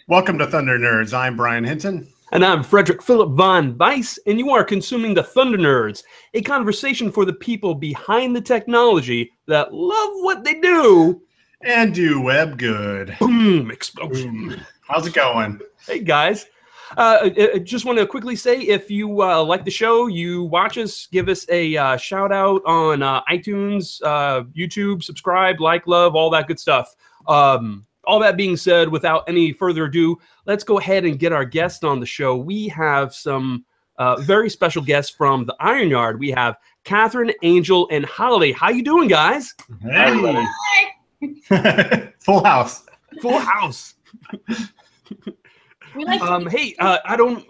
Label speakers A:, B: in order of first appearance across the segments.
A: Welcome to Thunder Nerds. I'm Brian Hinton.
B: And I'm Frederick Philip Von Weiss, and you are consuming the Thunder Nerds, a conversation for the people behind the technology that love what they do.
A: And do web good.
B: Boom, explosion.
A: Boom. How's it going?
B: Hey, guys. I just want to quickly say, if you like the show, you watch us, give us a shout out on iTunes, YouTube, subscribe, like, love, all that good stuff. All that being said, without any further ado, let's go ahead and get our guest on the show. We have some very special guests from the Iron Yard. We have Katherine, Angel, and Holly. How you doing, guys?
A: Hey. Full house.
B: Full house.
C: We like
B: hey, I don't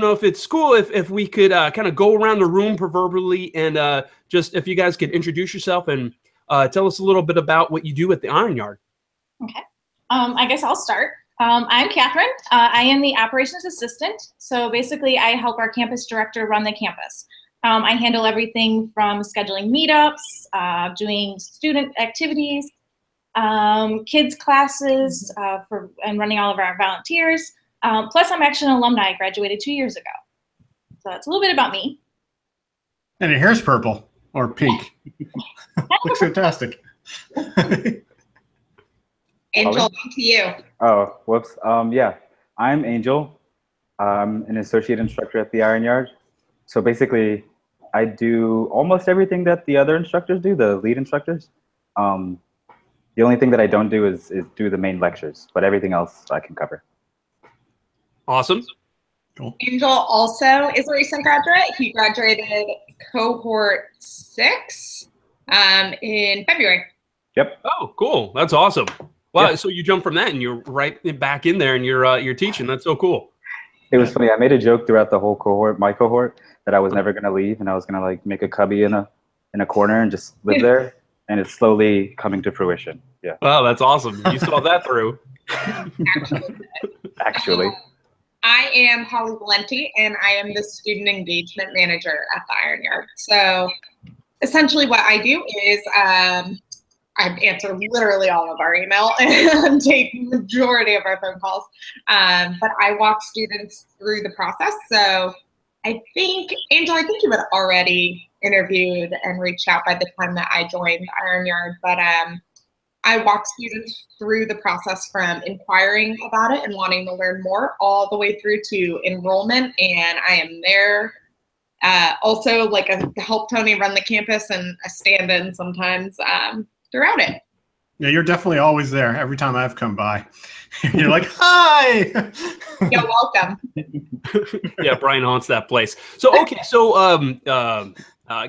B: know if it's cool if we could kind of go around the room proverbially and just if you guys could introduce yourself and tell us a little bit about what you do at the Iron Yard.
C: Okay. I guess I'll start. I'm Katherine. I am the operations assistant. So basically, I help our campus director run the campus. I handle everything from scheduling meetups, doing student activities, kids classes, and running all of our volunteers. Plus, I'm actually an alumni. I graduated 2 years ago. So that's a little bit about me.
A: And your hair's purple or pink. Looks fantastic.
D: Angel, on to you.
E: Oh, whoops. Yeah, I'm Angel. I'm an associate instructor at the Iron Yard. So basically, I do almost everything that the other instructors do, the lead instructors. The only thing that I don't do is do the main lectures, but everything else I can cover.
B: Awesome.
A: Cool.
D: Angel also is a recent graduate. He graduated cohort 6 in February.
E: Yep.
B: Oh, cool. That's awesome. Wow.
E: Yeah.
B: So you jump from that and you're right back in there and you're teaching. That's so cool.
E: It was funny. I made a joke throughout the whole cohort, my cohort, that I was never going to leave and I was going to like make a cubby in a corner and just live there. And it's slowly coming to fruition. Yeah.
B: Wow, that's awesome. You saw that through.
E: Actually.
D: I am Holly Valenty, and I am the student engagement manager at the Iron Yard. So essentially what I do is I answer literally all of our email and take the majority of our phone calls. But I walk students through the process. So I think, Angel, you had already interviewed and reached out by the time that I joined Iron Yard. But I walk students through the process from inquiring about it and wanting to learn more all the way through to enrollment. And I am there also like help Tony run the campus and a stand-in sometimes throughout it.
A: Yeah, you're definitely always there every time I've come by. You're like, hi.
D: You're welcome.
B: Yeah, Brian haunts that place. So, okay, so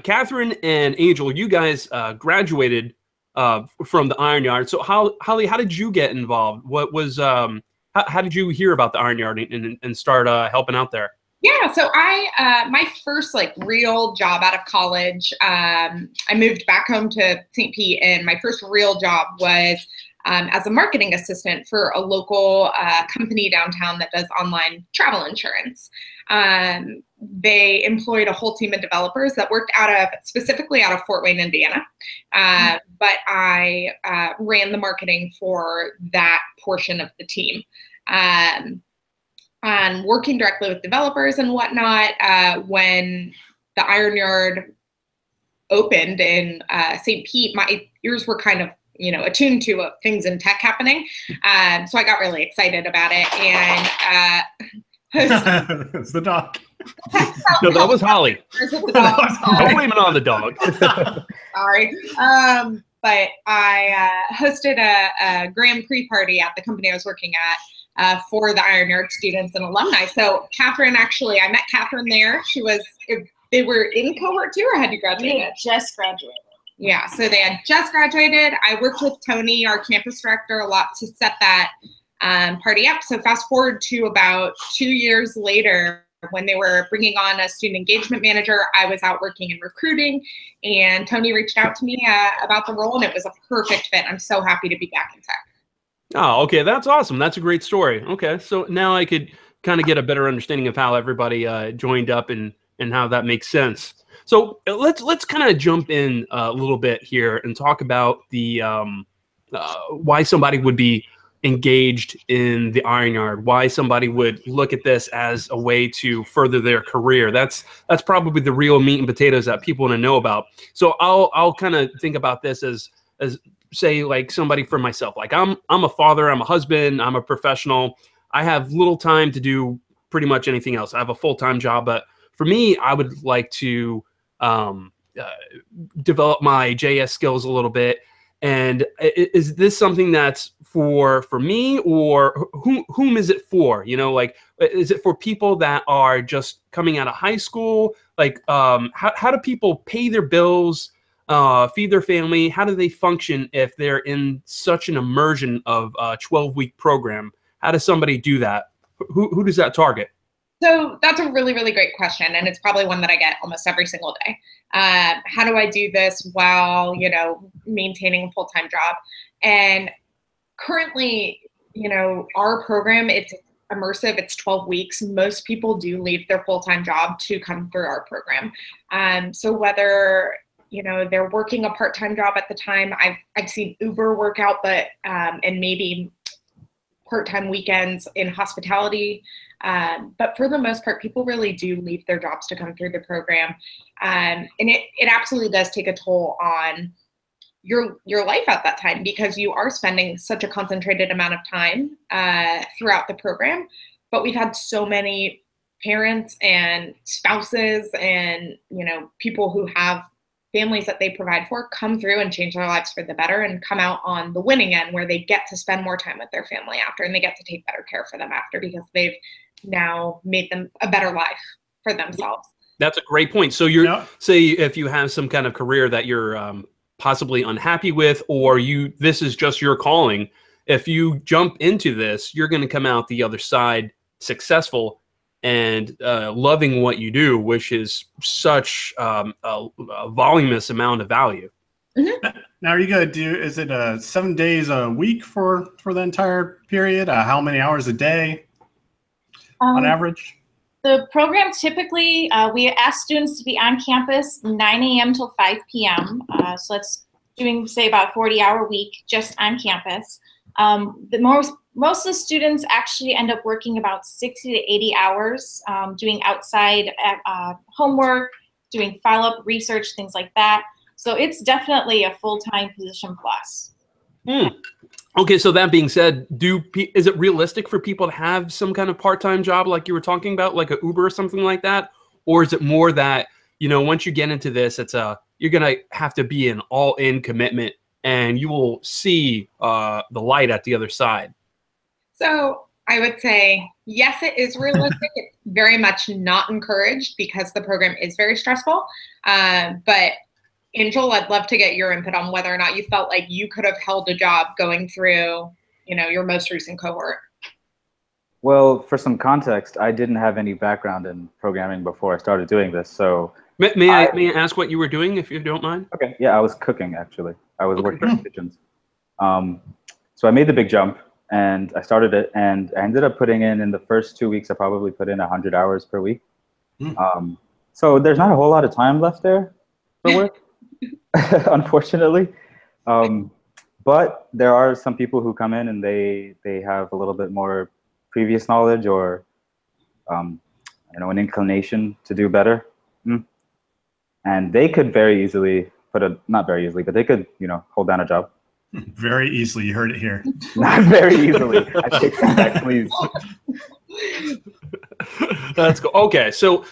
B: Katherine and Angel, you guys graduated from the Iron Yard. So Holly, how did you get involved? What was how did you hear about the Iron Yard and start helping out there?
D: Yeah, so I my first like real job out of college, I moved back home to St. Pete, and my first real job was as a marketing assistant for a local company downtown that does online travel insurance. They employed a whole team of developers that worked specifically out of Fort Wayne, Indiana. But I ran the marketing for that portion of the team. And working directly with developers and whatnot, when the Iron Yard opened in St. Pete, my ears were kind of attuned to things in tech happening. So I got really excited about it. And
A: It's the dog.
B: No, that was Holly.
D: Don't
B: blame it on the dog.
D: Sorry. But I hosted a Grand Prix party at the company I was working at for the Iron Yard students and alumni. So Katherine, actually, I met Katherine there. They were in cohort 2 or had you graduated?
C: We had just graduated.
D: Yeah, so they had just graduated. I worked with Tony, our campus director, a lot to set that party up. So fast forward to about 2 years later, when they were bringing on a student engagement manager, I was out working in recruiting, and Tony reached out to me about the role, and it was a perfect fit. I'm so happy to be back in tech.
B: Oh, okay, that's awesome. That's a great story. Okay, so now I could kind of get a better understanding of how everybody joined up and how that makes sense. So let's kind of jump in a little bit here and talk about the why somebody would be engaged in the Iron Yard, why somebody would look at this as a way to further their career. That's probably the real meat and potatoes that people want to know about. So I'll kind of think about this as say, like, somebody for myself. Like, I'm a father, I'm a husband, I'm a professional. I have little time to do pretty much anything else. I have a full-time job, but for me, I would like to develop my JS skills a little bit. And is this something that's for me, or whom is it for? You know, like, is it for people that are just coming out of high school? Like, how do people pay their bills, feed their family? How do they function if they're in such an immersion of a 12-week program? How does somebody do that? Who does that target?
D: So that's a really, really great question, and it's probably one that I get almost every single day. How do I do this while, you know, maintaining a full-time job? And currently, you know, our program, it's immersive, it's 12 weeks. Most people do leave their full-time job to come through our program. So whether, you know, they're working a part-time job at the time, I've seen Uber work out, but and maybe part-time weekends in hospitality. But for the most part, people really do leave their jobs to come through the program. And it absolutely does take a toll on your life at that time, because you are spending such a concentrated amount of time throughout the program. But we've had so many parents and spouses and, you know, people who have families that they provide for come through and change their lives for the better and come out on the winning end, where they get to spend more time with their family after, and they get to take better care for them after, because they've now made them a better life for themselves.
B: That's a great point. So say if you have some kind of career that you're possibly unhappy with, or this is just your calling, if you jump into this, you're going to come out the other side successful and loving what you do, which is such a voluminous amount of value.
C: Mm-hmm.
A: Now, are you going to do, is it 7 days a week for the entire period? How many hours a day on average?
C: The program typically, we ask students to be on campus 9 a.m. till 5 p.m. So that's doing, say, about a 40-hour week just on campus. Most of the students actually end up working about 60 to 80 hours, doing outside homework, doing follow-up research, things like that. So it's definitely a full-time position plus.
B: Okay, so that being said, is it realistic for people to have some kind of part-time job like you were talking about, like a Uber or something like that? Or is it more that, you know, once you get into this, you're going to have to be an all-in commitment, and you will see the light at the other side? So
D: I would say, yes, it is realistic. It's very much not encouraged, because the program is very stressful. But Angel, I'd love to get your input on whether or not you felt like you could have held a job going through, you know, your most recent cohort.
E: Well, for some context, I didn't have any background in programming before I started doing this. So
B: may I ask what you were doing, if you don't mind?
E: Okay. Yeah, I was cooking, actually. I was working in kitchens. So I made the big jump, and I started it, and I ended up putting in the first 2 weeks, I probably put in 100 hours per week. So there's not a whole lot of time left there for work, unfortunately. But there are some people who come in and they have a little bit more previous knowledge, or you know, an inclination to do better. And they could very easily not very easily, but they could, you know, hold down a job.
A: Very easily. You heard it here.
E: Not very easily. I take that back, please.
B: That's cool. Okay, so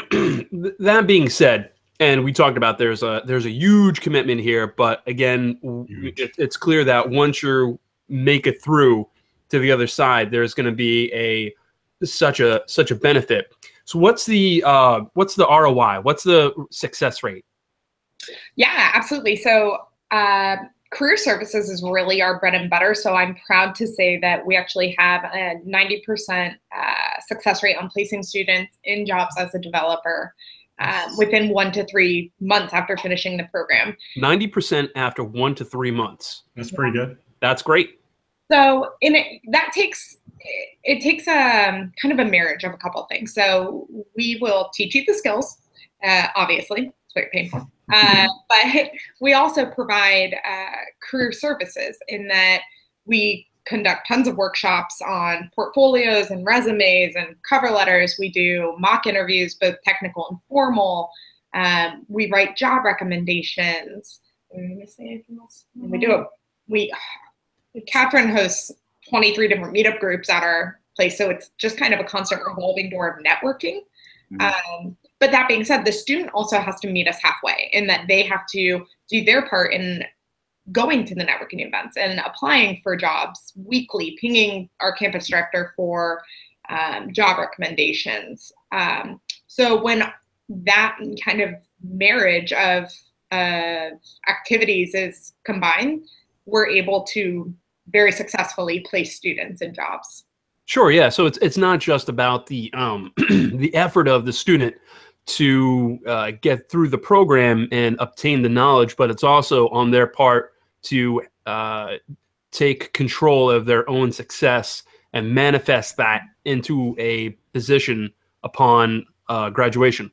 B: that being said, and we talked about there's a huge commitment here, but again, it's clear that once you make it through to the other side, there's going to be such a benefit. So what's the ROI? What's the success rate?
D: Yeah, absolutely. So career services is really our bread and butter. So I'm proud to say that we actually have a 90% success rate on placing students in jobs as a developer within 1 to 3 months after finishing the program.
B: 90% after 1 to 3 months.
A: That's pretty good.
B: That's great.
D: So it takes kind of a marriage of a couple of things. So we will teach you the skills, obviously. It's very painful. But we also provide career services, in that we conduct tons of workshops on portfolios and resumes and cover letters. We do mock interviews, both technical and formal. We write job recommendations. Katherine hosts 23 different meetup groups at our place, so it's just kind of a constant revolving door of networking. But that being said, the student also has to meet us halfway in that they have to do their part in going to the networking events and applying for jobs weekly, pinging our campus director for job recommendations. So when that kind of marriage of activities is combined, we're able to very successfully place students in jobs.
B: Sure, yeah. So it's not just about the the effort of the student to get through the program and obtain the knowledge, but it's also on their part to take control of their own success and manifest that into a position upon graduation.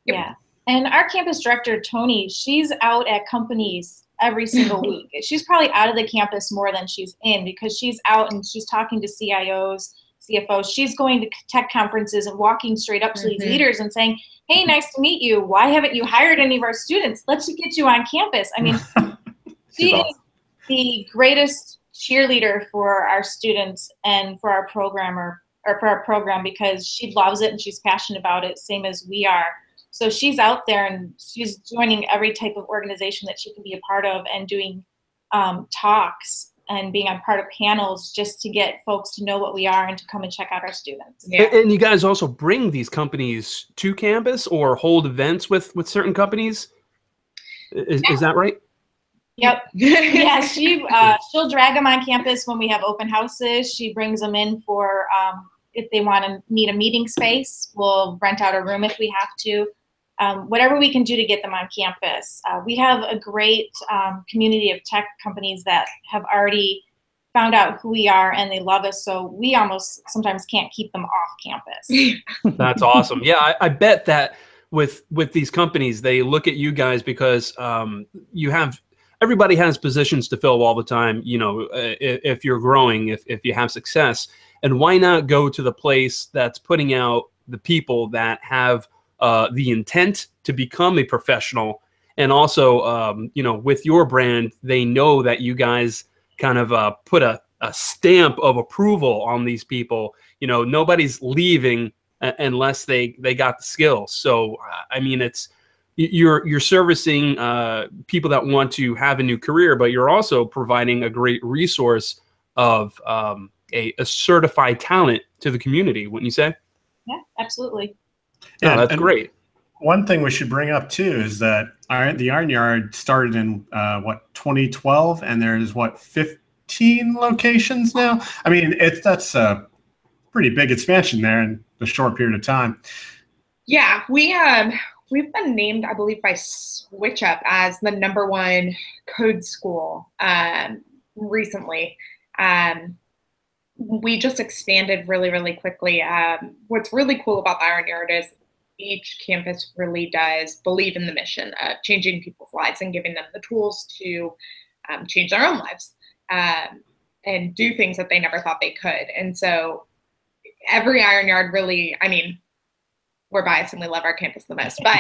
C: Yeah. And our campus director, Tony, she's out at companies every single week. She's probably out of the campus more than she's in, because she's out and she's talking to CIOs, CFOs. She's going to tech conferences and walking straight up to these leaders and saying, hey, nice to meet you. Why haven't you hired any of our students? Let's get you on campus. I mean, she is the greatest cheerleader for our students and for our program, because she loves it and she's passionate about it, same as we are. So she's out there and she's joining every type of organization that she can be a part of and doing talks and being on part of panels just to get folks to know what we are and to come and check out our students.
B: Yeah. And you guys also bring these companies to campus or hold events with certain companies? Is that right?
C: Yep. Yeah, she'll drag them on campus when we have open houses. She brings them in for if they want to need a meeting space. We'll rent out a room if we have to. Whatever we can do to get them on campus. We have a great community of tech companies that have already found out who we are and they love us, so we almost sometimes can't keep them off campus.
B: That's awesome. Yeah, I bet that with these companies, they look at you guys because everybody has positions to fill all the time, you know, if you're growing, if you have success. And why not go to the place that's putting out the people that have the intent to become a professional, and also, you know, with your brand, they know that you guys kind of put a stamp of approval on these people. You know, nobody's leaving unless they got the skills. So, I mean, you're servicing people that want to have a new career, but you're also providing a great resource of a certified talent to the community, wouldn't you say?
C: Yeah, absolutely.
B: Yeah, that's great.
A: One thing we should bring up too is that the Iron Yard started in 2012, and there's 15 locations now. I mean, that's a pretty big expansion there in a short period of time.
D: Yeah, we've been named, I believe, by SwitchUp as the #1 code school recently. We just expanded really, really quickly. What's really cool about the Iron Yard is each campus really does believe in the mission of changing people's lives and giving them the tools to change their own lives and do things that they never thought they could. And so every Iron Yard really, I mean, we're biased and we love our campus the most, but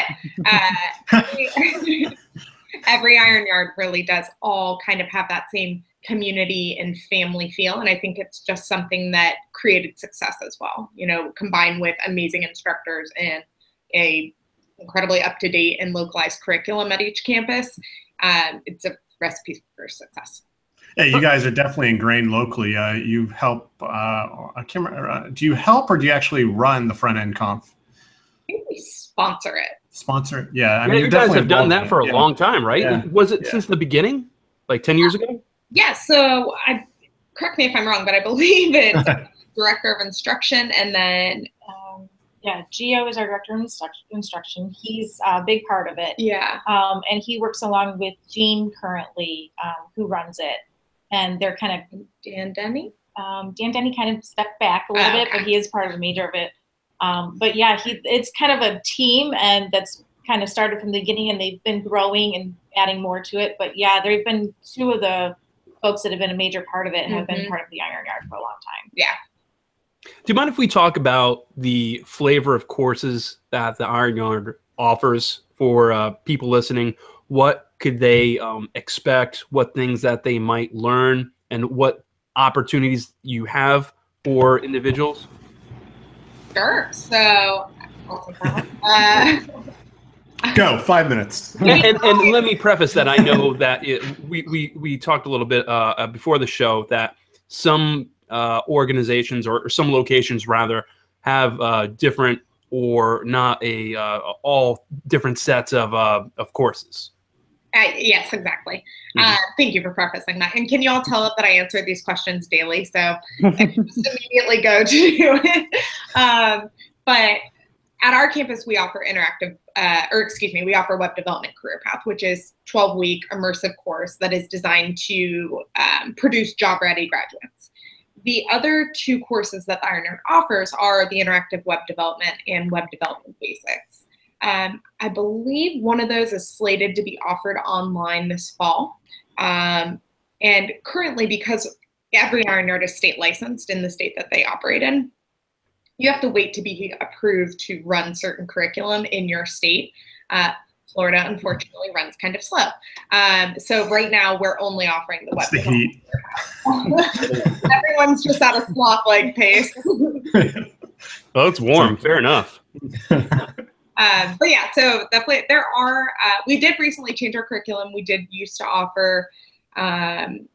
D: every Iron Yard really does all kind of have that same community and family feel. And I think it's just something that created success as well, you know, combined with amazing instructors and a incredibly up-to-date and localized curriculum at each campus. It's a recipe for success.
A: Yeah, you guys are definitely ingrained locally. You help, I can't remember, do you help or do you actually run the front end conf?
D: I think we sponsor it.
A: Sponsor it? Yeah. I mean,
B: you guys have done that for a long time, right?
A: Yeah.
B: Was it since the beginning? Like 10 years ago?
D: Yeah, so correct me if I'm wrong, but I believe it's director of instruction, and then
C: Gio is our director of instruction. He's a big part of it.
D: Yeah.
C: And he works along with Jean currently, who runs it. And they're kind of
D: Dan Denny.
C: Dan Denny kind of stepped back a little bit, but he is part of the major of it. But yeah, it's kind of a team, and that's kind of started from the beginning, and they've been growing and adding more to it. But yeah, they've been two of the folks that have been a major part of it have been part of the Iron Yard for a long time.
D: Yeah.
B: Do you mind if we talk about the flavor of courses that the Iron Yard offers for people listening? What could they expect? What things that they might learn, and what opportunities you have for individuals?
D: Sure. So I'll take that one.
A: Go, 5 minutes.
B: And let me preface that I know that we talked a little bit before the show that some organizations or some locations rather have different or not all different sets of courses.
D: Yes, exactly. Thank you for prefacing that. And can you all tell that I answer these questions daily? So I can just immediately go to it. But at our campus, we offer we offer Web Development Career Path, which is 12-week immersive course that is designed to produce job-ready graduates. The other 2 courses that the Iron Yard offers are the Interactive Web Development and Web Development Basics. I believe one of those is slated to be offered online this fall. And currently, because every Iron Yard is state licensed in the state that they operate in, you have to wait to be approved to run certain curriculum in your state. Florida, unfortunately, runs kind of slow. So right now, we're only offering the web.
A: The heat.
D: Everyone's just at a slop-like pace.
B: Well, it's warm. Fair enough.
D: But yeah, so definitely there are, we did recently change our curriculum. We did used to offer, Python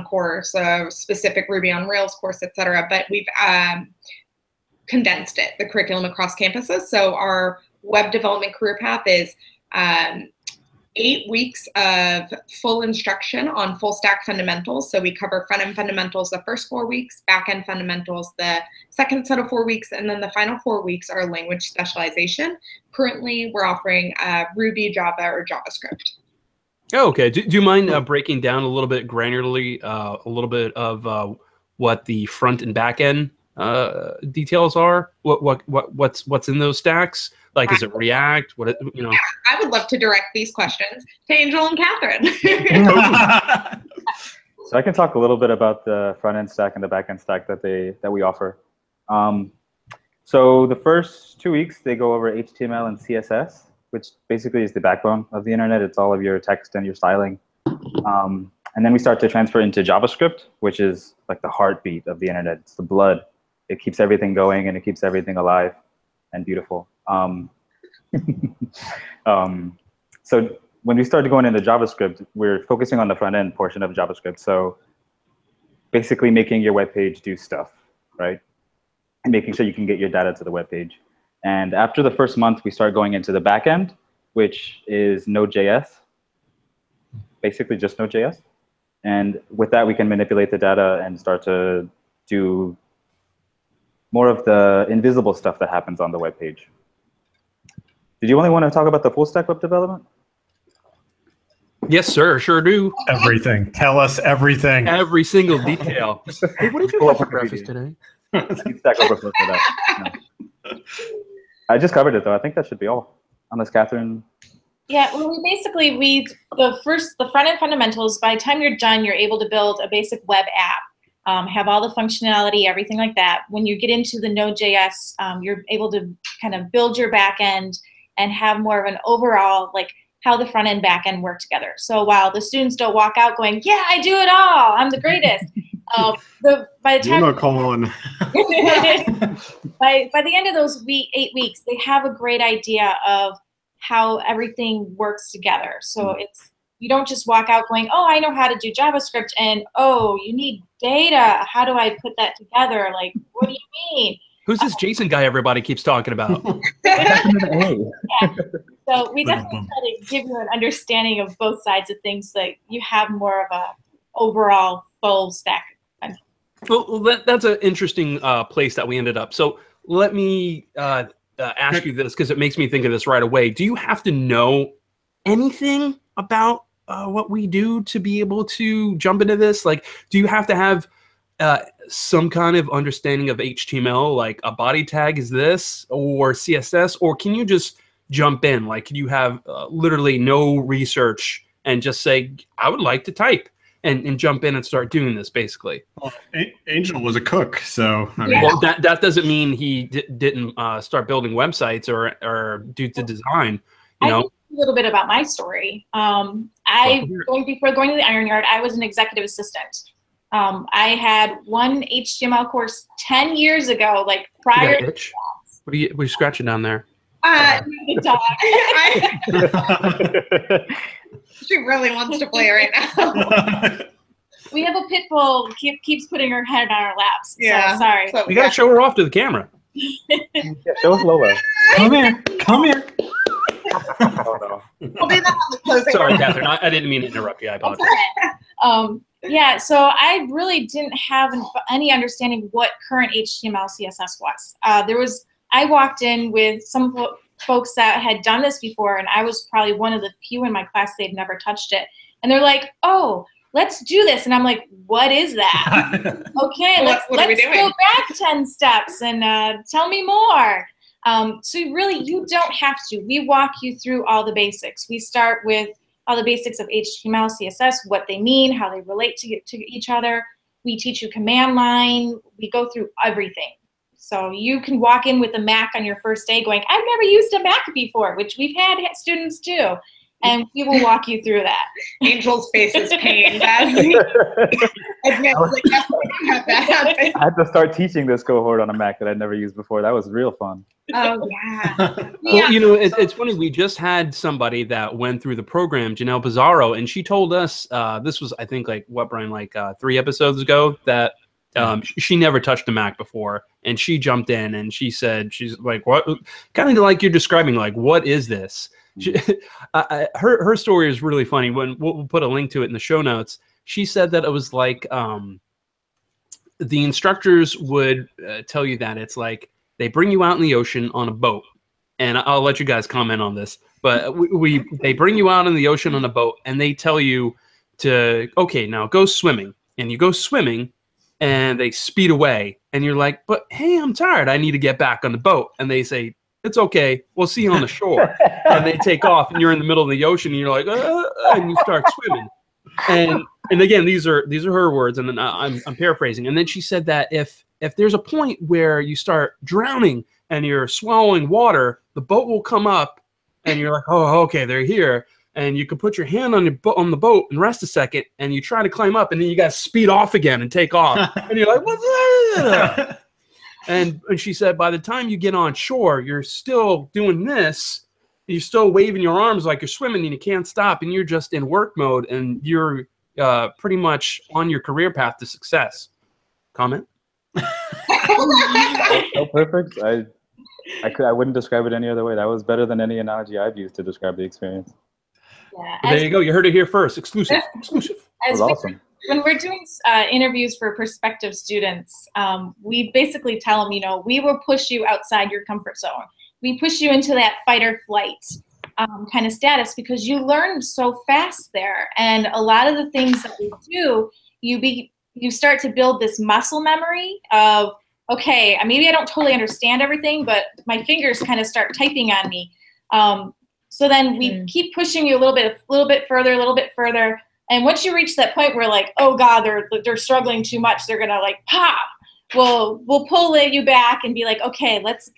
D: course, specific Ruby on Rails course, etc. But we've condensed the curriculum across campuses. So our Web Development Career Path is 8 weeks of full instruction on full stack fundamentals. So we cover front-end fundamentals the first 4 weeks, back-end fundamentals the second set of 4 weeks, and then the final 4 weeks are language specialization. Currently, we're offering Ruby, Java, or JavaScript.
B: Oh, okay. Do you mind breaking down a little bit granularly, a little bit of what the front and back end details are? What's in those stacks? Like, is it React?
D: Yeah, I would love to direct these questions to Angel and Catherine.
E: So I can talk a little bit about the front end stack and the back end stack that we offer. So the first 2 weeks they go over HTML and CSS, which basically is the backbone of the internet. It's all of your text and your styling. And then we start to transfer into JavaScript, which is like the heartbeat of the internet. It's the blood. It keeps everything going and it keeps everything alive and beautiful. So when we started going into JavaScript, we're focusing on the front end portion of JavaScript. So basically making your web page do stuff, right? And making sure you can get your data to the web page. And after the first month, we start going into the back end, which is Node.js, basically just Node.js. And with that, we can manipulate the data and start to do more of the invisible stuff that happens on the web page. Did you only want to talk about the full stack web development?
B: Yes, sir. Sure do.
A: Everything. Tell us everything.
B: Every single detail. Hey, what did you have for breakfast today?
E: Stack Overflow for that. No. I just covered it though. I think that should be all. Unless Catherine.
C: Yeah, well, the front end fundamentals. By the time you're done, you're able to build a basic web app, have all the functionality, everything like that. When you get into the Node.js, you're able to kind of build your back end and have more of an overall, like, how the front end back end work together. So while the students don't walk out going, yeah, I do it all, I'm the greatest. By the time by the end of those 8 weeks, they have a great idea of how everything works together. So you don't just walk out going, oh, I know how to do JavaScript, and oh, you need data. How do I put that together? Like, what do you mean?
B: Who's this Jason guy everybody keeps talking about?
C: Yeah. So we definitely try to give you an understanding of both sides of things, so that you have more of a overall full stack.
B: Well, that's an interesting place that we ended up. So let me ask you this, because it makes me think of this right away. Do you have to know anything about what we do to be able to jump into this? Like, do you have to have some kind of understanding of HTML, like a body tag is this, or CSS, or can you just jump in? Like, can you have literally no research and just say, I would like to type? and jump in and start doing this, basically.
A: Well, Angel was a cook, so I mean,
D: Yeah.
B: Well, that doesn't mean he didn't start building websites or do the design. You know,
C: I think a little bit bit about my story. Before going to the Iron Yard, I was an executive assistant. I had one HTML course 10 years ago, like prior.
B: You got an itch? What are you scratching down there?
C: The dog.
D: She really wants to play right now.
C: We have a pit bull keeps putting her head on our laps.
D: Yeah.
C: So, sorry.
D: So
B: You got to show her off to the camera.
E: Yeah, show us Lola.
A: Come here. Come here.
E: Oh, no.
D: We'll do that on the closing.
B: Sorry, Catherine. I didn't mean to interrupt you. I apologize.
C: Yeah, so I really didn't have any understanding what current HTML CSS was. I walked in with some folks that had done this before, and I was probably one of the few in my class they'd never touched it. And they're like, "Oh, let's do this." And I'm like, "What is that?" Okay, let's go back 10 steps and tell me more. So you don't have to. We walk you through all the basics. We start with all the basics of HTML, CSS, what they mean, how they relate to each other. We teach you command line. We go through everything. So you can walk in with a Mac on your first day going, "I've never used a Mac before," which we've had students do. And we will walk you through that.
D: Angel's face is pained as he admits, like, yes, we have that happen.
E: I had to start teaching this cohort on a Mac that I'd never used before. That was real fun.
D: Oh, yeah.
B: Well, it's funny. We just had somebody that went through the program, Janelle Pizarro, and she told us this was, I think, like what, Brian, like 3 episodes ago, that she never touched a Mac before, and she jumped in and she said, she's like, what? Kind of like you're describing, like, what is this? Her story is really funny. When we'll put a link to it in the show notes. She said that it was like the instructors would tell you that it's like they bring you out in the ocean on a boat, and I'll let you guys comment on this. But they bring you out in the ocean on a boat, and they tell you to, okay, now go swimming, and you go swimming, and they speed away, and you're like, but hey, I'm tired. I need to get back on the boat, and they say, it's okay. We'll see you on the shore. And they take off, and you're in the middle of the ocean, and you're like, and you start swimming. And again, these are her words, and then I'm paraphrasing. And then she said that if there's a point where you start drowning and you're swallowing water, the boat will come up, and you're like, oh, okay, they're here. And you can put your hand on the boat and rest a second, and you try to climb up, and then you got to speed off again and take off. And you're like, what's that? And she said, by the time you get on shore, you're still doing this. You're still waving your arms like you're swimming, and you can't stop, and you're just in work mode, and you're pretty much on your career path to success. Comment?
E: So perfect. I wouldn't describe it any other way. That was better than any analogy I've used to describe the experience.
C: Yeah,
B: Well, there you go. You heard it here first. Exclusive. Exclusive.
E: That was awesome.
C: When we're doing interviews for prospective students, we basically tell them, we will push you outside your comfort zone. We push you into that fight or flight kind of status because you learn so fast there. And a lot of the things that we do, you start to build this muscle memory of, okay, maybe I don't totally understand everything, but my fingers kind of start typing on me. So then we keep pushing you a little bit further. And once you reach that point where like, oh God, they're struggling too much, they're gonna like pop. We'll pull you back and be like, okay, let's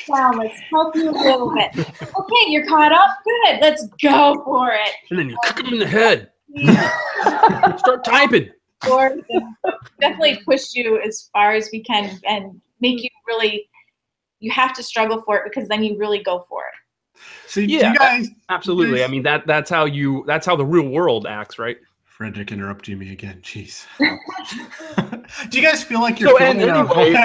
C: down. Let's help you a little bit. Okay, you're caught up. Good. Let's go for it.
B: And then you kick them in the head. Start typing.
C: Or definitely push you as far as we can and make you really. You have to struggle for it because then you really go for it.
A: So yeah, you guys
B: absolutely.
A: You guys,
B: that's how the real world acts, right?
A: Frederick interrupting me again. Jeez. Do you guys feel like you're filling a void?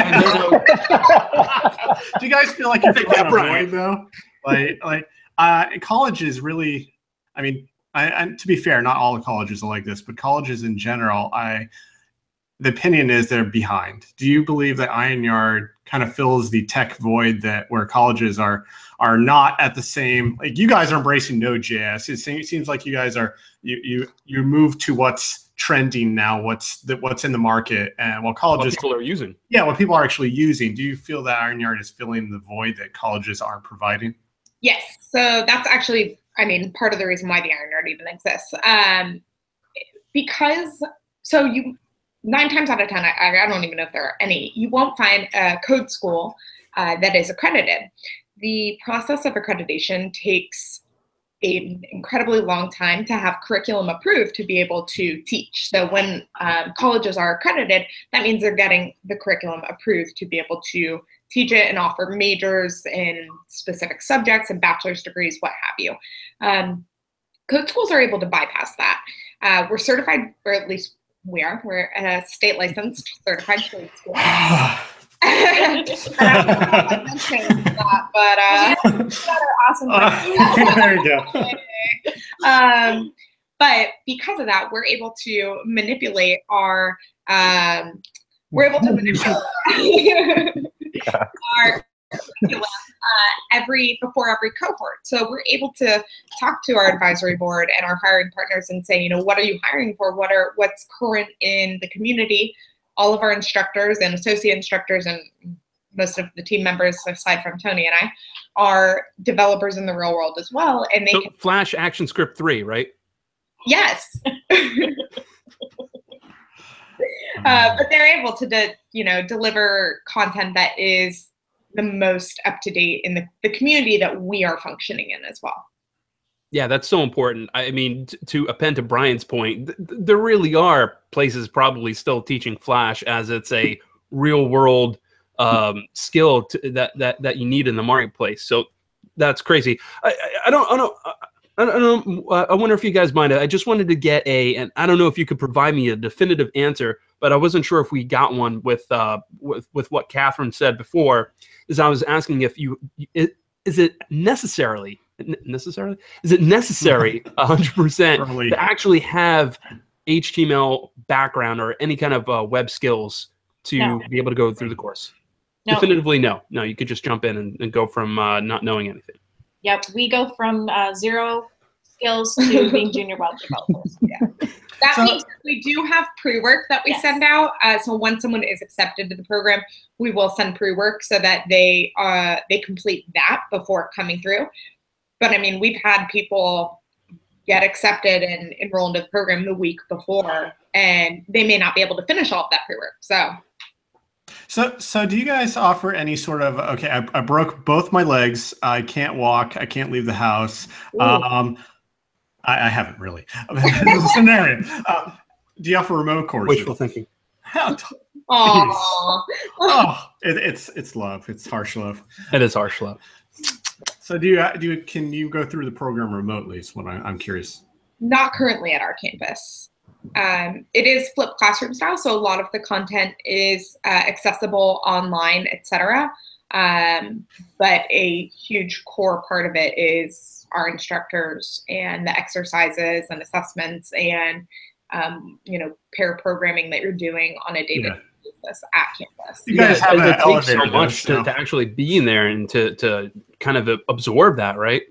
A: Do you guys feel like you're filling a void though? Like college is really. And to be fair, not all the colleges are like this, but colleges in general, the opinion is they're behind. Do you believe that Iron Yard kind of fills the tech void where colleges are not at the same, like you guys are embracing Node.js. It seems like you guys are, you move to what's trending now, what's in the market, and what colleges
B: people are using. Yeah,
A: what people are actually using. Do you feel that Iron Yard is filling the void that colleges aren't providing?
D: Yes. So that's actually, part of the reason why the Iron Yard even exists. because, so you, 9 times out of 10, I don't even know if there are any, you won't find a code school that is accredited. The process of accreditation takes an incredibly long time to have curriculum approved to be able to teach. So when colleges are accredited, that means they're getting the curriculum approved to be able to teach it and offer majors in specific subjects and bachelor's degrees, what have you. Code schools are able to bypass that. We're certified, or at least we're a state licensed certified trade school. I don't mention that, but
C: Awesome.
A: There you go.
D: But because of that, we're able to manipulate our curriculum before every cohort. So we're able to talk to our advisory board and our hiring partners and say, you know, what are you hiring for? What's current in the community? All of our instructors and associate instructors and most of the team members, aside from Tony and I, are developers in the real world as well. And they can
B: Flash Action Script 3, right?
D: Yes. But they're able to, deliver content that is the most up to date in the community that we are functioning in as well.
B: Yeah, that's so important. I mean, to append to Brian's point, there really are places probably still teaching Flash as it's a real world skill that you need in the marketplace. So that's crazy. I wonder if you guys mind. I just wanted to get and I don't know if you could provide me a definitive answer, but I wasn't sure if we got one with what Katherine said before. Is I was asking if is it necessary 100% to actually have HTML background or any kind of web skills to be able to go through the course? No. Definitively, no. No, you could just jump in and go from not knowing anything.
C: Yep, we go from 0 skills to being junior web developers.
D: Yeah. That means we do have pre-work that we send out. So once someone is accepted to the program, we will send pre-work so that they complete that before coming through. But I mean, we've had people get accepted and enroll into the program the week before, and they may not be able to finish all of that pre-work.
A: So do you guys offer any sort of, okay, I broke both my legs, I can't walk, I can't leave the house. I haven't really. This is a scenario. Do you offer remote courses?
B: Wishful thinking.
D: Oh,
A: it's love. It's harsh love.
B: It is harsh love.
A: So can you go through the program remotely? Is what I'm curious.
D: Not currently at our campus. It is flipped classroom style, so a lot of the content is accessible online, etc. But a huge core part of it is our instructors and the exercises and assessments and pair programming that you're doing on a daily basis at campus.
A: You guys have
B: it takes so much to actually be in there and to kind of absorb that, right?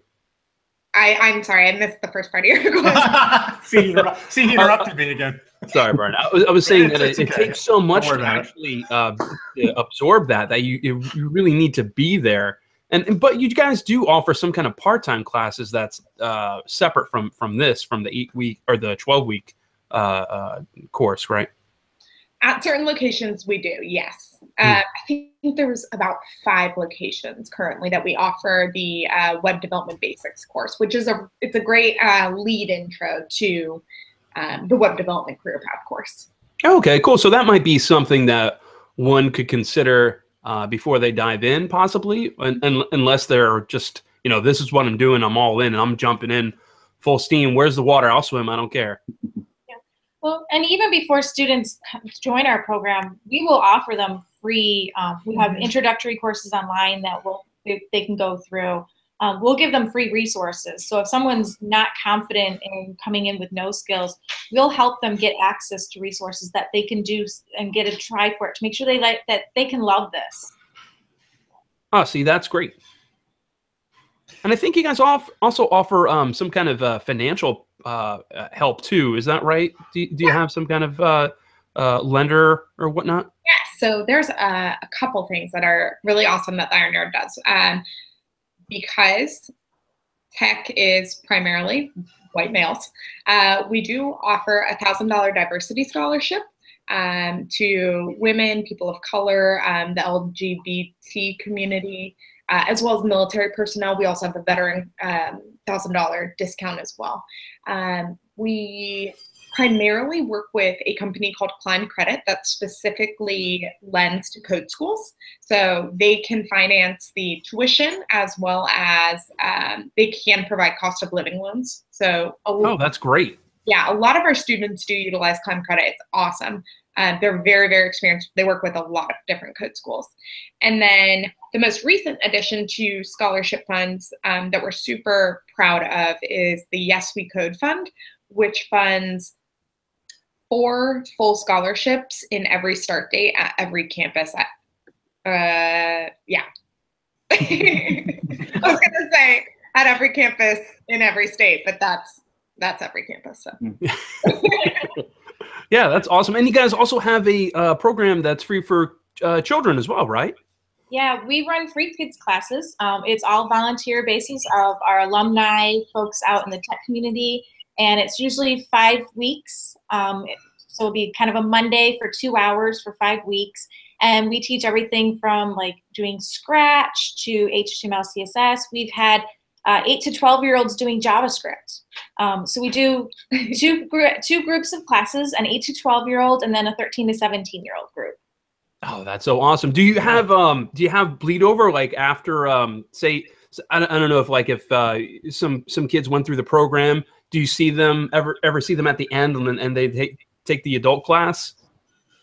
D: I'm sorry, I missed the first part of your question.
A: See, he interrupted me again.
B: Sorry, Brian. I was saying that it takes so much to actually absorb that you really need to be there. But you guys do offer some kind of part-time classes that's separate from the 8-week or the 12-week course, right?
D: At certain locations, we do, yes. I think there's about 5 locations currently that we offer the Web Development Basics course, which is a great lead intro to the web development career path course.
B: Okay, cool. So that might be something that one could consider before they dive in, possibly, unless they're just, this is what I'm doing, I'm all in, and I'm jumping in full steam. Where's the water? I'll swim. I don't care.
C: Well, and even before students join our program, we will offer them free. We have introductory courses online that they can go through. We'll give them free resources. So if someone's not confident in coming in with no skills, we'll help them get access to resources that they can do and get a try for it to make sure that they can love this.
B: Oh, see, that's great. And I think you guys also offer some kind of financial help too. Is that right? Do you have some kind of lender or whatnot?
D: Yes. So there's a couple things that are really awesome that the Iron Yard does. Because tech is primarily white males. We do offer a $1,000 diversity scholarship to women, people of color, the LGBT community, as well as military personnel. We also have a veteran $1,000 discount as well. We primarily work with a company called Climb Credit that specifically lends to code schools. So they can finance the tuition as well as they can provide cost of living loans. So
B: oh, that's great.
D: Yeah, a lot of our students do utilize Climb Credit. It's awesome. They're very, very experienced. They work with a lot of different code schools. And then the most recent addition to scholarship funds that we're super proud of is the Yes We Code Fund, which funds 4 full scholarships in every start date at every campus. Yeah. I was gonna say at every campus in every state, but that's every campus. So.
B: Yeah, that's awesome. And you guys also have a program that's free for children as well, right?
C: Yeah, we run free kids classes. It's all volunteer basis of our alumni, folks out in the tech community, and it's usually 5 weeks. So it'll be kind of a Monday for 2 hours for 5 weeks. And we teach everything from like doing Scratch to HTML, CSS. We've had 8 to 12-year-olds doing JavaScript. So we do two groups of classes, an 8 to 12-year-old and then a 13 to 17-year-old group.
B: Oh, that's so awesome. Do you have bleed over like after say I don't know if some kids went through the program, do you see them ever see them at the end and they take the adult class?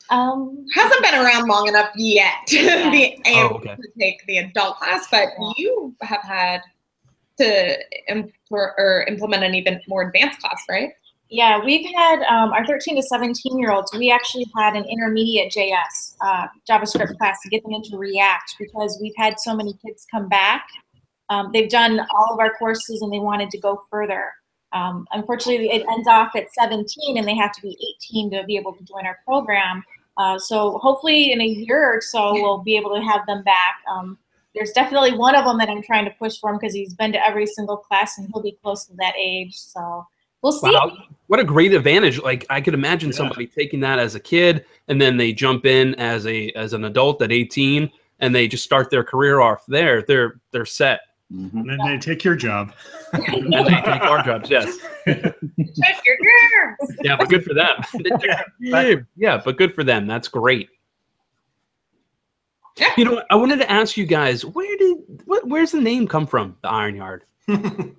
D: Hasn't been around long enough yet to be able
B: to
D: take the adult class, but you have had to implement an even more advanced class, right?
C: Yeah, we've had our 13 to 17-year-olds, we actually had an intermediate JS JavaScript class to get them into React because we've had so many kids come back. They've done all of our courses and they wanted to go further. Unfortunately, it ends off at 17 and they have to be 18 to be able to join our program. So hopefully in a year or so, we'll be able to have them back. There's definitely one of them that I'm trying to push for him because he's been to every single class and he'll be close to that age. So we'll see.
B: Wow, what a great advantage. Like I could imagine somebody taking that as a kid and then they jump in as an adult at 18 and they just start their career off there. They're set.
A: Mm-hmm. And then they take your job.
B: And they take our jobs, yes.
D: Take your jobs.
B: Yeah, but good for them. Yeah, but good for them. That's great. You know, I wanted to ask you guys, where's the name come from, the Iron Yard?
D: The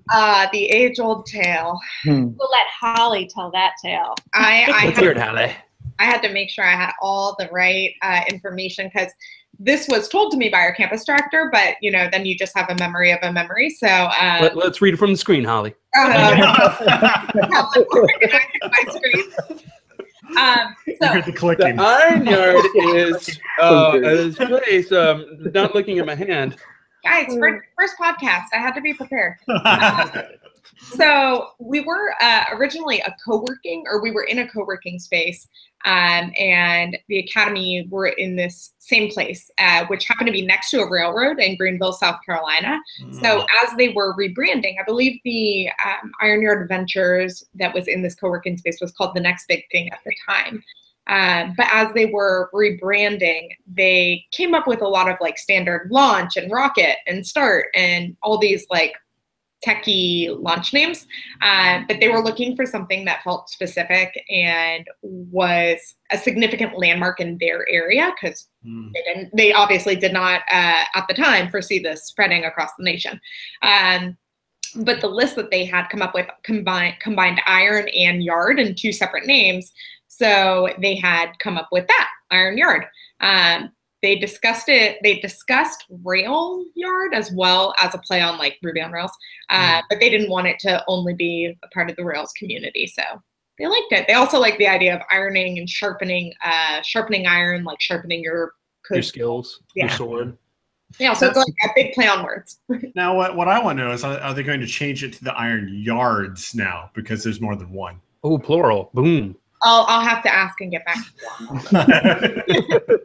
D: age-old tale.
C: We'll let Holly tell that tale.
B: Let's hear it, Holly.
D: I had to make sure I had all the right information because this was told to me by our campus director, but you know, then you just have a memory of a memory. So
B: let's read it from the screen, Holly.
A: The clicking.
B: The Iron Yard is a place. Not looking at my hand.
D: Guys, first podcast. I had to be prepared. So we were originally we were in a co-working space, and the academy were in this same place, which happened to be next to a railroad in Greenville, South Carolina. So as they were rebranding, I believe the Iron Yard Ventures that was in this co-working space was called The Next Big Thing at the time. But as they were rebranding, they came up with a lot of like standard launch and rocket and start and all these like techie launch names, but they were looking for something that felt specific and was a significant landmark in their area because they obviously did not at the time foresee this spreading across the nation. But the list that they had come up with combined iron and yard in 2 separate names. So they had come up with that, Iron Yard. They discussed it. They discussed rail yard as well as a play on like Ruby on Rails, but they didn't want it to only be a part of the Rails community. So they liked it. They also like the idea of ironing and sharpening iron, like sharpening your
B: skills, your sword.
D: Yeah, so it's like a big play on words.
A: Now, what I want to know is, are they going to change it to the Iron Yards now because there's more than one?
B: Oh, plural. Boom.
D: I'll have to ask and get back to you.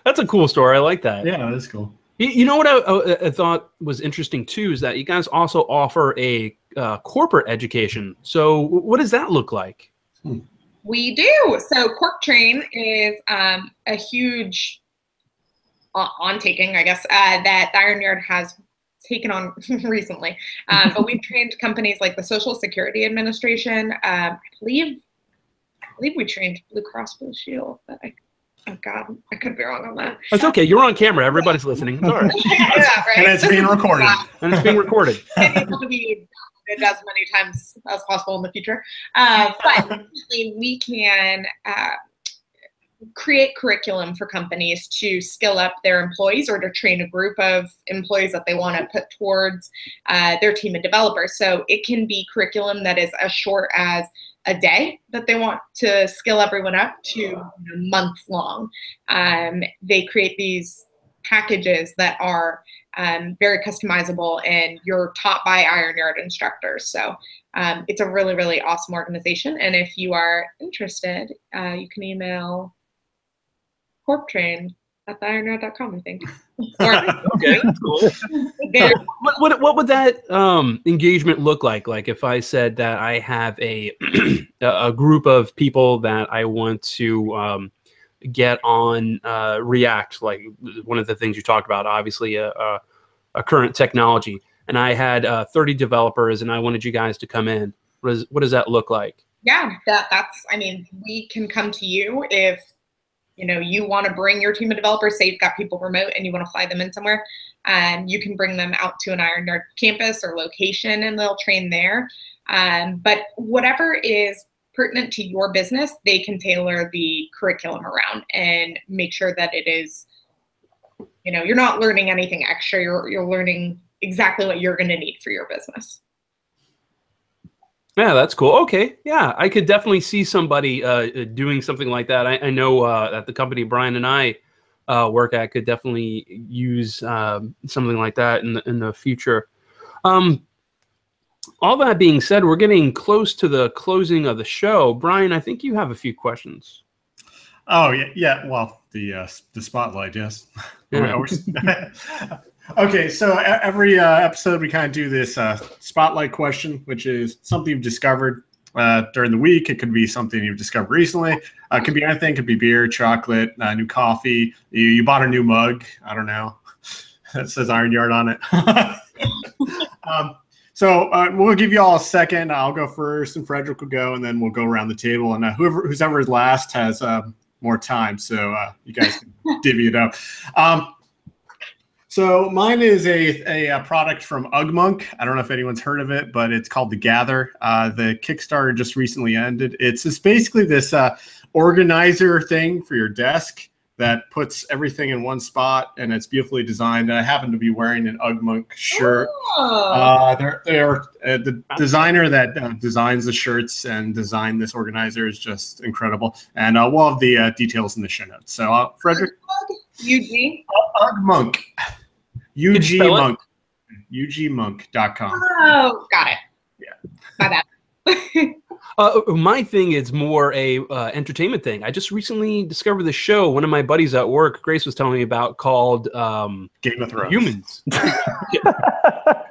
B: That's a cool story. I like that.
A: Yeah, that's cool.
B: You know what I thought was interesting too is that you guys also offer a corporate education. So what does that look like?
D: We do. So Corp Train is a huge on-taking, I guess, that the Iron Yard has taken on recently. But we've trained companies like the Social Security Administration. I believe we trained Blue Cross Blue Shield, but oh God, I could be wrong on that.
B: That's okay. You're on camera. Everybody's listening. It's all right.
D: Yeah, right.
A: And it's being recorded.
B: And it's being recorded.
D: And able to be done as many times as possible in the future. But we can create curriculum for companies to skill up their employees or to train a group of employees that they want to put towards their team of developers. So it can be curriculum that is as short as a day that they want to skill everyone up to months long. They create these packages that are very customizable, and you're taught by Iron Yard instructors. So it's a really, really awesome organization. And if you are interested, you can email corptrain@theironyard.com, I think.
B: Okay, that's cool. What would that engagement look like? Like if I said that I have a group of people that I want to get on React, like one of the things you talked about, obviously a current technology, and I had 30 developers and I wanted you guys to come in. What does that look like?
D: Yeah, that's, I mean, we can come to you if you want to bring your team of developers, say you've got people remote and you want to fly them in somewhere, and you can bring them out to an Iron Yard campus or location and they'll train there. But whatever is pertinent to your business, they can tailor the curriculum around and make sure that it is, you're not learning anything extra. You're learning exactly what you're going to need for your business.
B: Yeah, that's cool. Okay, yeah, I could definitely see somebody doing something like that. I know at the company Brian and I work at could definitely use something like that in the future. All that being said, we're getting close to the closing of the show. Brian, I think you have a few questions.
A: Oh yeah. Well, the spotlight, yes.
B: Yeah.
A: Okay, so every episode we kind of do this spotlight question, which is something you've discovered during the week. It could be something you've discovered recently. It could be anything. It could be beer, chocolate, new coffee. You bought a new mug. I don't know. That says Iron Yard on it. So we'll give you all a second. I'll go first, and Frederick will go, and then we'll go around the table. And who's ever last has more time, so you guys can divvy it up. So mine is a product from Ugmonk. I don't know if anyone's heard of it, but it's called The Gather. The Kickstarter just recently ended. It's basically this organizer thing for your desk that puts everything in one spot, and it's beautifully designed. I happen to be wearing an Ugmonk shirt. The designer that designs the shirts and designed this organizer is just incredible. And we'll have the details in the show notes. So Frederick?
D: UG?
A: Ugmonk. UGmonk. UGmonk.com.
D: Oh, got it.
A: Yeah.
D: My bad.
B: My thing is more a entertainment thing. I just recently discovered the show one of my buddies at work, Grace, was telling me about, called
A: Game of Thrones.
B: Humans.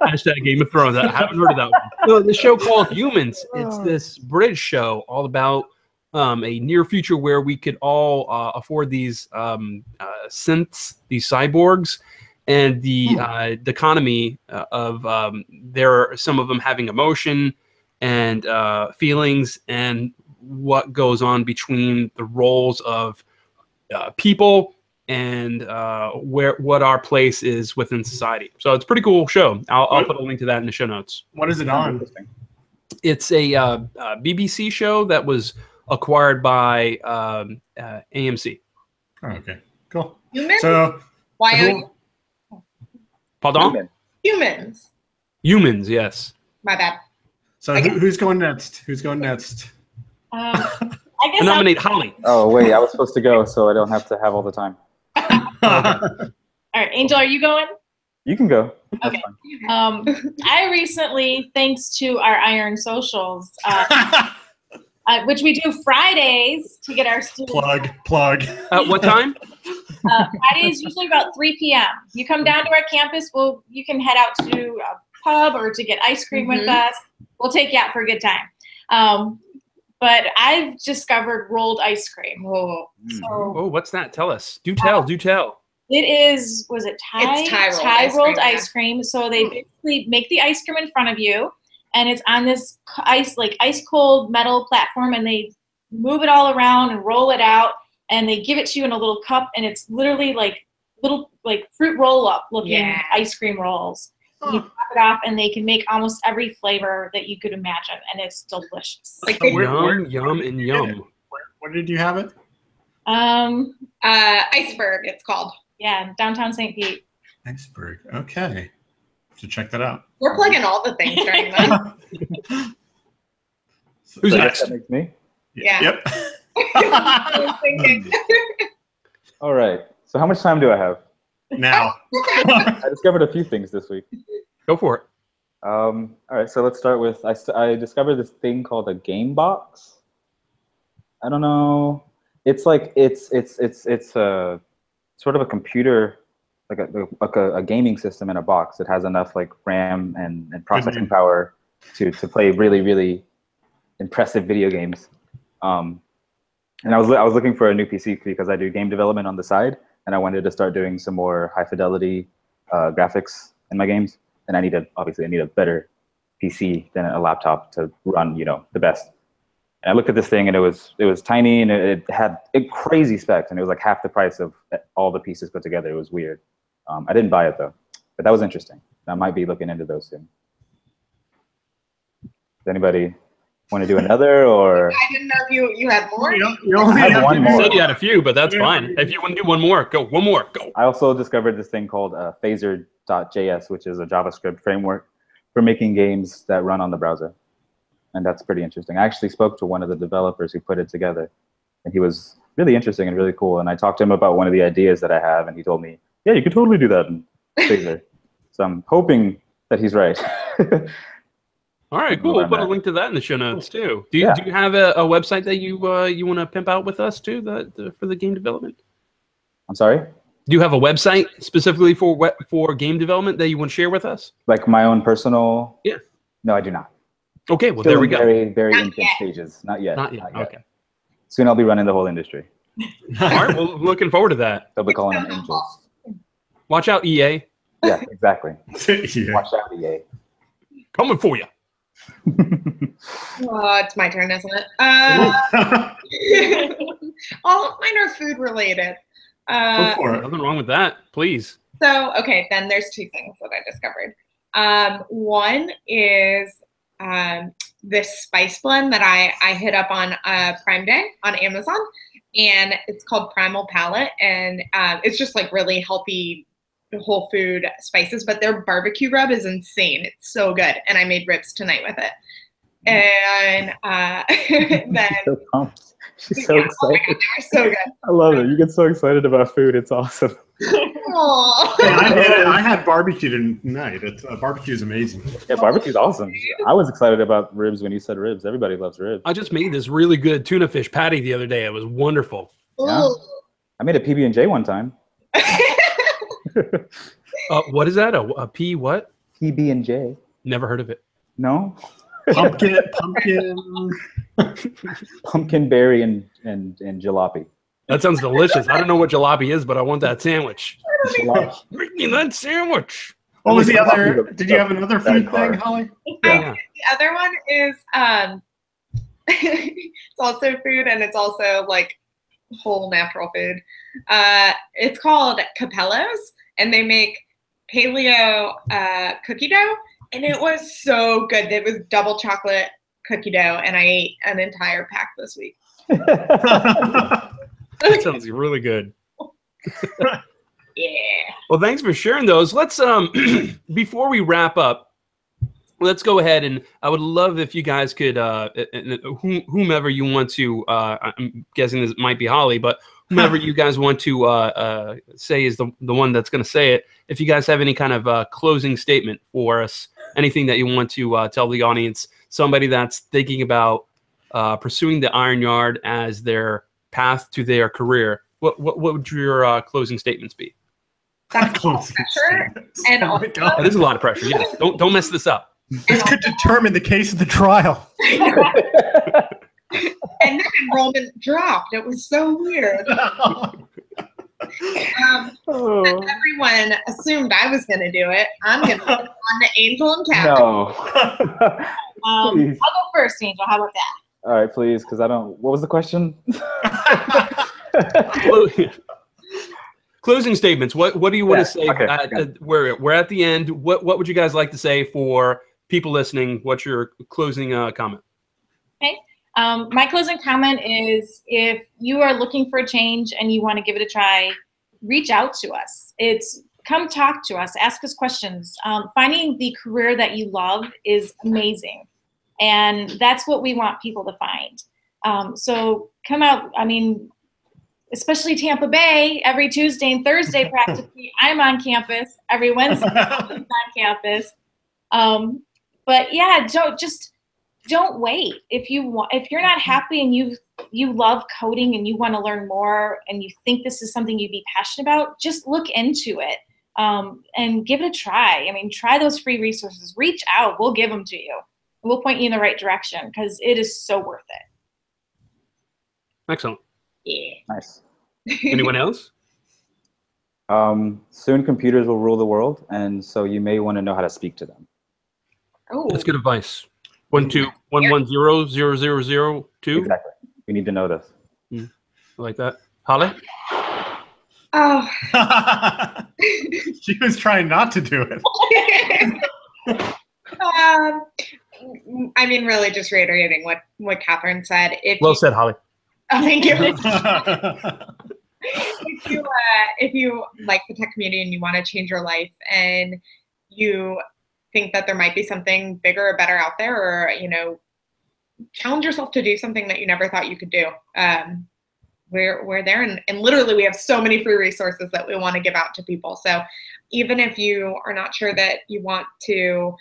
B: Hashtag Game of Thrones. I haven't heard of that one. No, the show called Humans. It's this British show all about a near future where we could all afford these synths, these cyborgs, and the economy of some of them having emotion and feelings, and what goes on between the roles of people and what our place is within society. So it's a pretty cool show. I'll put a link to that in the show notes.
A: What is it on?
B: It's a BBC show that was acquired by AMC.
A: Oh, okay, cool.
D: Humans?
A: So,
D: Why are you?
B: Pardon?
D: Humans.
B: Humans, yes.
D: My bad.
A: So who's going next? Who's going next?
C: I guess
B: I nominate Holly.
E: Oh, wait, I was supposed to go, so I don't have to have all the time.
C: All right, Angel, are you going?
E: You can go.
C: Okay. I recently, thanks to our Iron Socials, which we do Fridays to get our students.
A: Plug.
B: What time?
C: Friday is usually about 3 p.m. You come down to our campus, you can head out to a pub or to get ice cream with us. We'll take you out for a good time. But I've discovered rolled ice cream.
B: Oh, what's that? Tell us. Do tell.
C: It is, was it Thai rolled ice cream? So they basically make the ice cream in front of you, and it's on this ice cold metal platform, and they move it all around and roll it out, and they give it to you in a little cup, and it's literally like little fruit roll up looking ice cream rolls. You pop it off, and they can make almost every flavor that you could imagine, and it's delicious.
B: Yum.
A: Where did you have it?
D: Iceberg, it's called.
C: Yeah, downtown St. Pete.
A: Iceberg. Okay. To check that out.
D: We're plugging all the things during that.
B: Who's next?
E: That makes me.
D: Yeah.
A: Yep.
E: All right. So how much time do I have?
A: Now.
E: I discovered a few things this week.
B: Go for it.
E: All right. So let's start with I discovered this thing called a game box. I don't know. It's like it's a sort of a computer, like a gaming system in a box that has enough like RAM and processing power to play really, really impressive video games. And I was looking for a new PC because I do game development on the side, and I wanted to start doing some more high fidelity graphics in my games. And I need a better PC than a laptop to run, the best. And I looked at this thing, and it was tiny, and it had crazy specs, and it was like half the price of all the pieces put together. It was weird. I didn't buy it though, but that was interesting. I might be looking into those soon. Does anybody want to do another, or?
D: I didn't know if you had more.
E: I have one more.
B: You said you had a few, but that's fine. If you want to do one more, go. One more, go.
E: I also discovered this thing called phaser.js, which is a JavaScript framework for making games that run on the browser. And that's pretty interesting. I actually spoke to one of the developers who put it together, and he was really interesting and really cool. And I talked to him about one of the ideas that I have, and he told me, yeah, you could totally do that in Phaser. So I'm hoping that he's right.
B: All right, cool. We'll put a link to that in the show notes too. Do you have a website that you want to pimp out with us too, for the game development?
E: I'm sorry?
B: Do you have a website specifically for game development that you want to share with us?
E: Like my own personal?
B: Yeah.
E: No, I do not.
B: Okay, well,
E: Still
B: there we go.
E: Very, very infant stages. Not yet.
B: Not yet. Okay.
E: Soon I'll be running the whole industry.
B: All right, well, looking forward to that.
E: They'll be calling them angels.
B: Watch out, EA.
E: Yeah, exactly.
A: Yeah.
E: Watch out, EA.
B: Coming for you.
D: Oh, it's my turn, isn't it? All of mine are food related.
A: Go for it.
B: Nothing wrong with that, please.
D: So, okay, then there's two things that I discovered. One is this spice blend that I hit up on Prime Day on Amazon, and it's called Primal Palette, and it's just like really healthy whole food spices, but their barbecue rub is insane. It's so good, and I made ribs tonight with it. And then
E: so pumped. She's so excited.
D: Oh my God, they were so good.
E: I love it. You get so excited about food. It's awesome.
A: I had barbecue tonight. Barbecue is amazing.
E: Yeah, barbecue's awesome. I was excited about ribs when you said ribs. Everybody loves ribs.
B: I just made this really good tuna fish patty the other day. It was wonderful.
E: Yeah. I made a PB&J one time.
B: What is that? A P what?
E: PB&J.
B: Never heard of it.
E: No?
A: Pumpkin
E: berry and jalopy.
B: That sounds delicious. I don't know what jalopy is, but I want that sandwich. Make me that sandwich.
A: What was the other? Did you have another food thing, Holly?
D: The other one is it's also food, and it's also like whole natural food. It's called Capello's, and they make paleo cookie dough, and it was so good. It was double chocolate cookie dough, and I ate an entire pack this week.
B: That sounds really good.
D: Yeah.
B: Well, thanks for sharing those. Let's before we wrap up, let's go ahead, and I would love if you guys could whomever you want to I'm guessing this might be Holly, but whomever you guys want to say is the one that's going to say it. If you guys have any kind of closing statement for us, anything that you want to tell the audience, somebody that's thinking about pursuing the Iron Yard as their path to their career, what would your closing statements be?
D: That's pressure. And
A: Oh my God.
B: That is a lot of pressure. Yeah, don't mess this up.
A: This could determine the case of the trial.
D: And then enrollment dropped. It was so weird. Everyone assumed I was going to do it. I'm going to put it on to Angel and Katherine.
E: No.
C: I'll go first, Angel. How about that?
E: All right, please, because I don't. What was the question?
B: Closing statements. What do you want to say?
E: Okay.
B: We're at the end. What would you guys like to say for people listening? What's your closing comment?
C: Okay. My closing comment is, if you are looking for a change and you want to give it a try, reach out to us. Come talk to us. Ask us questions. Finding the career that you love is amazing. And that's what we want people to find. So come out. I mean, especially Tampa Bay, every Tuesday and Thursday practically, I'm on campus. Every Wednesday, I'm on campus. But yeah, don't wait. If you're not happy and you love coding and you want to learn more and you think this is something you'd be passionate about, just look into it and give it a try. I mean, try those free resources. Reach out. We'll give them to you. We'll point you in the right direction because it is so worth it.
B: Excellent.
D: Yeah.
E: Nice.
B: Anyone else?
E: Soon computers will rule the world, and so you may want to know how to speak to them.
D: Oh,
B: That's good advice. 121100002.
E: Exactly. We need to know this.
B: I like that. Holly?
D: Oh.
A: She was trying not to do it.
D: I mean, really just reiterating what Katherine said.
B: Well said, Holly.
D: Oh, thank you. If you like the tech community and you want to change your life and you think that there might be something bigger or better out there, or, challenge yourself to do something that you never thought you could do. We're there, and literally we have so many free resources that we want to give out to people. So even if you are not sure that you want to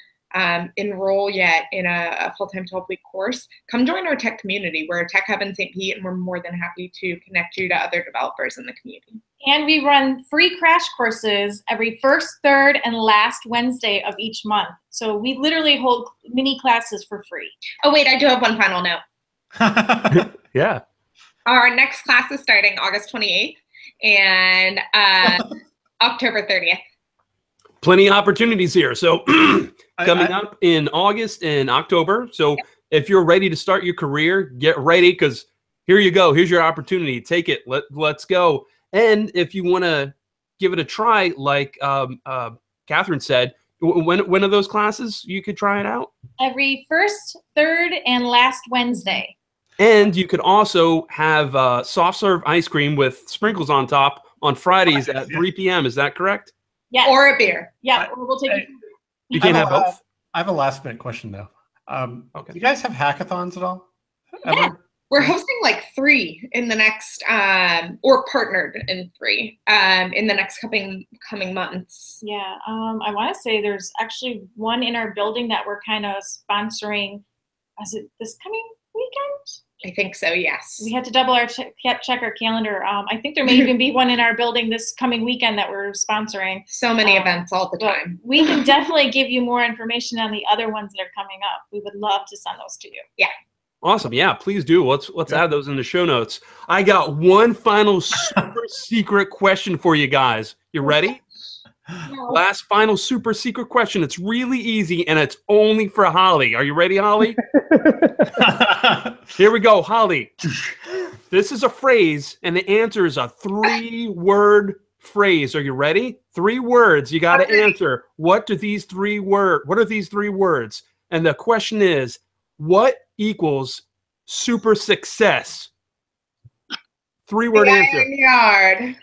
D: enroll yet in a full-time 12-week course, come join our tech community. We're a tech hub in St. Pete, and we're more than happy to connect you to other developers in the community.
C: And we run free crash courses every first, third, and last Wednesday of each month. So we literally hold mini classes for free.
D: Oh, wait, I do have one final note.
B: Yeah.
D: Our next class is starting August 28th and October 30th.
B: Plenty of opportunities here. So coming up in August and October. So if you're ready to start your career, get ready, because here you go. Here's your opportunity. Take it. Let's go. And if you want to give it a try, like Katherine said, when are those classes you could try it out?
C: Every first, third, and last Wednesday.
B: And you could also have soft serve ice cream with sprinkles on top on Fridays at 3 p.m. Is that correct?
C: Yeah.
D: Or a beer.
C: Yeah, or we'll take it.
B: You can't have both?
A: I have a last minute question though.
B: Okay.
A: Do you guys have hackathons at all?
C: Yeah.
D: We're hosting like 3 in the next, or partnered in 3 in the next coming months.
C: Yeah, I want to say there's actually one in our building that we're kind of sponsoring. Is it this coming weekend?
D: I think so, yes.
C: We had to double our check our calendar. I think there may even be one in our building this coming weekend that we're sponsoring.
D: So many events all the
C: But
D: time.
C: we can definitely give you more information on the other ones that are coming up. We would love to send those to you.
D: Yeah.
B: Awesome. Yeah, please do. Let's add those in the show notes. I got one final super secret question for you guys. You ready?
C: No.
B: Last final super secret question. It's really easy, and it's only for Holly. Are you ready, Holly? Here we go, Holly. This is a phrase, and the answer is a 3-word phrase. Are you ready? 3 words. You got to answer. What are these 3 words? And the question is, what equals super success? 3-word answer.
D: Iron Yard.